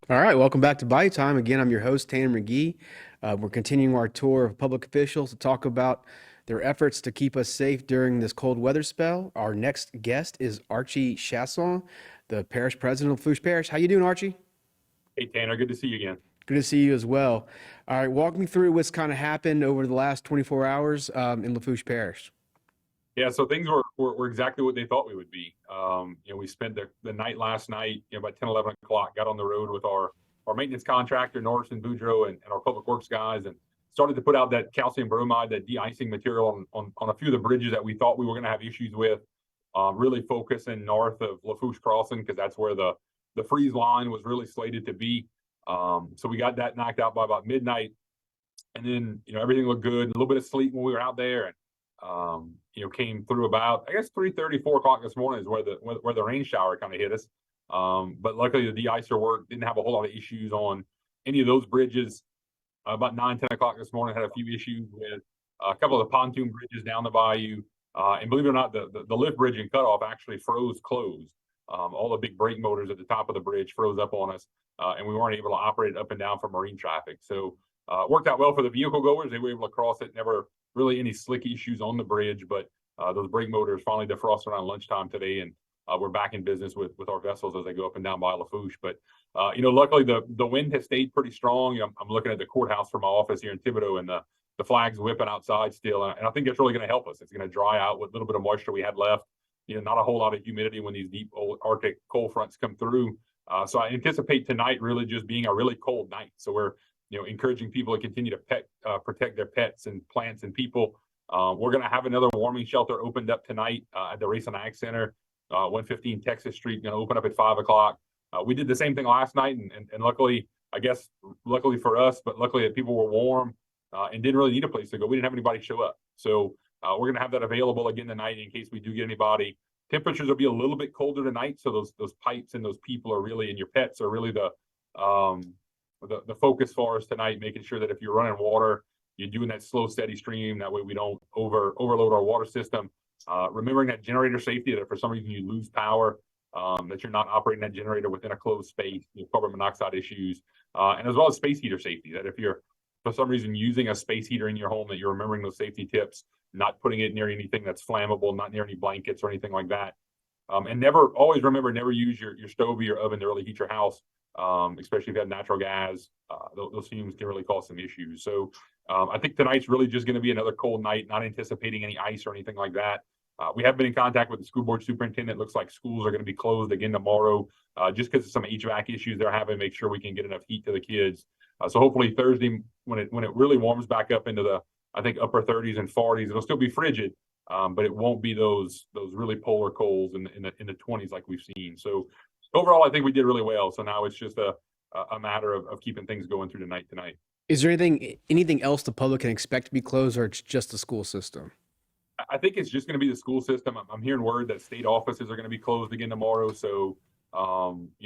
All right, welcome back to Bayou Time. Again, I'm your host, Tanner McGee. We're continuing our tour of public officials to talk about their efforts to keep us safe during this cold weather spell. Our next guest is Archie Chasson, the parish president of Lafourche Parish. How you doing, Archie? Hey Tanner, good to see you again. Good to see you as well. All right, walk me through what's kind of happened over the last 24 hours in Lafourche Parish. Yeah, so things were exactly what they thought we would be. We spent the night last night, about 10, 11 o'clock, got on the road with our maintenance contractor, Norris and Boudreaux, and our public works guys, and started to put out that calcium bromide, that de-icing material on a few of the bridges that we thought we were going to have issues with, really focusing north of Lafourche Crossing because that's where the freeze line was really slated to be. So we got that knocked out by about midnight. And then, everything looked good. A little bit of sleep when we were out there, and came through about, I guess, 3:30, 4 o'clock this morning is where the rain shower kind of hit us. But luckily the de-icer worked, didn't have a whole lot of issues on any of those bridges. About 9, 10 o'clock this morning, had a few issues with a couple of the pontoon bridges down the bayou. And believe it or not, the lift bridge and cutoff actually froze closed. All the big brake motors at the top of the bridge froze up on us, and we weren't able to operate it up and down for marine traffic. So worked out well for the vehicle goers. They were able to cross it. Never really any slick issues on the bridge, but those brake motors finally defrosted around lunchtime today, and we're back in business with our vessels as they go up and down by Lafourche. But luckily the wind has stayed pretty strong. I'm looking at the courthouse from my office here in Thibodaux, and the flag's whipping outside still, and I think that's really going to help us. It's going to dry out what little bit of moisture we had left. Not a whole lot of humidity when these deep old Arctic cold fronts come through. So I anticipate tonight really just being a really cold night. So we're encouraging people to continue to protect their pets and plants and people. We're going to have another warming shelter opened up tonight at the Race and Ag Center, 115 Texas Street, going to open up at 5 o'clock. We did the same thing last night, and luckily, I guess, luckily for us, but luckily that people were warm and didn't really need a place to go. We didn't have anybody show up. So we're going to have that available again tonight in case we do get anybody. Temperatures will be a little bit colder tonight, so those pipes and those people are really, and your pets are really the focus for us tonight, making sure that if you're running water, you're doing that slow, steady stream. That way we don't overload our water system. Remembering that generator safety, that if for some reason you lose power, that you're not operating that generator within a closed space, carbon monoxide issues, and as well as space heater safety, that if you're for some reason using a space heater in your home, that you're remembering those safety tips, not putting it near anything that's flammable, not near any blankets or anything like that. And always remember, never use your stove or your oven to really heat your house, especially if you have natural gas. Those fumes can really cause some issues. So I think tonight's really just going to be another cold night, not anticipating any ice or anything like that. We have been in contact with the school board superintendent. Looks like schools are going to be closed again tomorrow, just because of some HVAC issues they're having. Make sure we can get enough heat to the kids. So hopefully Thursday, when it really warms back up into the, I think, upper 30s and 40s, it'll still be frigid, but it won't be those really polar colds in the 20s like we've seen. So overall, I think we did really well. So now it's just a matter of keeping things going through the night tonight. Is there anything else the public can expect to be closed, or it's just the school system? I think it's just going to be the school system. I'm hearing word that state offices are going to be closed again tomorrow. So,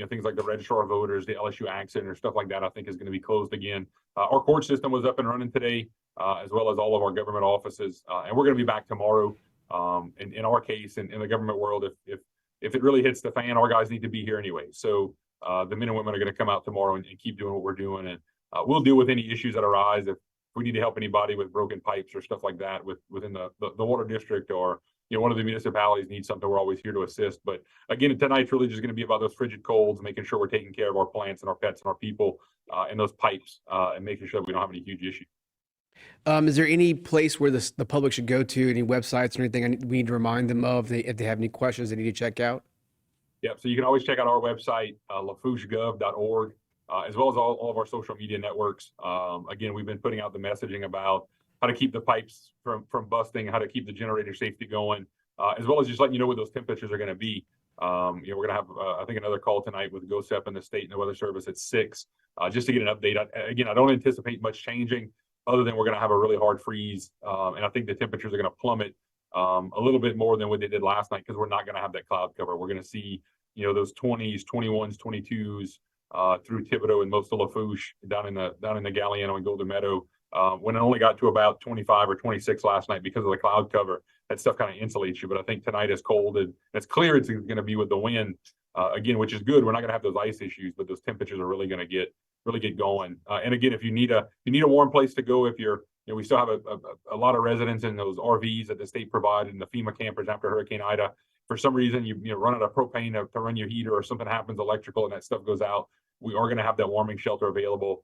things like the registrar of voters, the LSU Ag Center, stuff like that, I think is going to be closed again. Our court system was up and running today, as well as all of our government offices. And we're going to be back tomorrow. In our case, in the government world, if it really hits the fan, our guys need to be here anyway. So the men and women are going to come out tomorrow and keep doing what we're doing. And we'll deal with any issues that arise. If we need to help anybody with broken pipes or stuff like that within the water district, or one of the municipalities needs something, we're always here to assist. But again, tonight's really just going to be about those frigid colds, making sure we're taking care of our plants and our pets and our people and those pipes, and making sure that we don't have any huge issues. Is there any place where the public should go to, any websites or anything we need to remind them of if they have any questions they need to check out? Yeah, so you can always check out our website, lafourchegov.org, as well as all of our social media networks. Again, we've been putting out the messaging about how to keep the pipes from busting, how to keep the generator safety going, as well as just letting you know what those temperatures are going to be. We're going to have, I think, another call tonight with GOSEP and the state and the weather service at 6, just to get an update. Again, I don't anticipate much changing, other than we're going to have a really hard freeze, and I think the temperatures are going to plummet a little bit more than what they did last night, because we're not going to have that cloud cover. We're going to see, those 20s, 21s, 22s through Thibodaux and most of Lafourche, down in the Galliano and Golden Meadow. When it only got to about 25 or 26 last night because of the cloud cover, that stuff kind of insulates you. But I think tonight is cold, and it's clear it's going to be with the wind. again, which is good. We're not going to have those ice issues, but those temperatures are really going to really get going. And again, if you need a warm place to go, if you're we still have a lot of residents in those RVs that the state provided and the FEMA campers after Hurricane Ida. For some reason, you run out of propane to run your heater, or something happens electrical and that stuff goes out. We are going to have that warming shelter available.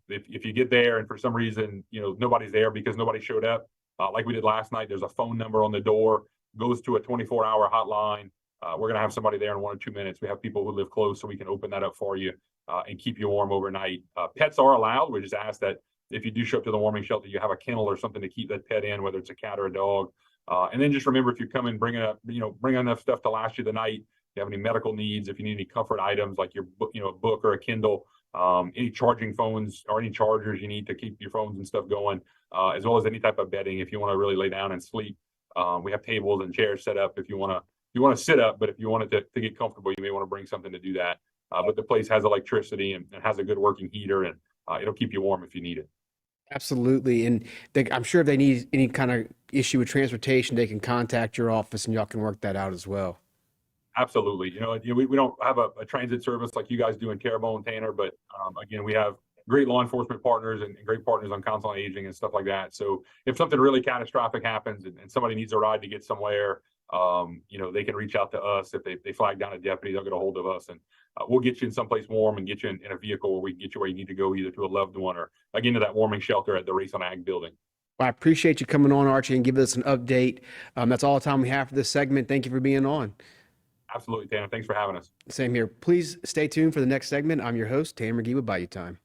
If you get there and for some reason nobody's there because nobody showed up, like we did last night, there's a phone number on the door, goes to a 24-hour hotline. We're going to have somebody there in 1 or 2 minutes. We have people who live close, so we can open that up for you and keep you warm overnight. Pets are allowed. We just ask that if you do show up to the warming shelter, you have a kennel or something to keep that pet in, whether it's a cat or a dog. And then just remember, if you come in, bring enough stuff to last you the night. If you have any medical needs, if you need any comfort items like your book, a book or a Kindle, any charging phones or any chargers you need to keep your phones and stuff going, as well as any type of bedding if you want to really lay down and sleep. We have tables and chairs set up if you want to sit up, but if you wanted to get comfortable, you may want to bring something to do that. But the place has electricity and has a good working heater, and it'll keep you warm if you need it. Absolutely. And I'm sure if they need any kind of issue with transportation, they can contact your office and y'all can work that out as well. Absolutely. We don't have a transit service like you guys do in Terrebonne, Tanner, but again, we have great law enforcement partners and great partners on council on aging and stuff like that. So if something really catastrophic happens and somebody needs a ride to get somewhere, they can reach out to us. If they flag down a deputy, they'll get a hold of us, and we'll get you in someplace warm and get you in a vehicle where we can get you where you need to go, either to a loved one or again to that warming shelter at the Race on Ag building. Well, I appreciate you coming on, Archie, and giving us an update. That's all the time we have for this segment. Thank you for being on. Absolutely, Tanner. Thanks for having us. Same here. Please stay tuned for the next segment. I'm your host, Tanner McGee with Bayou Time.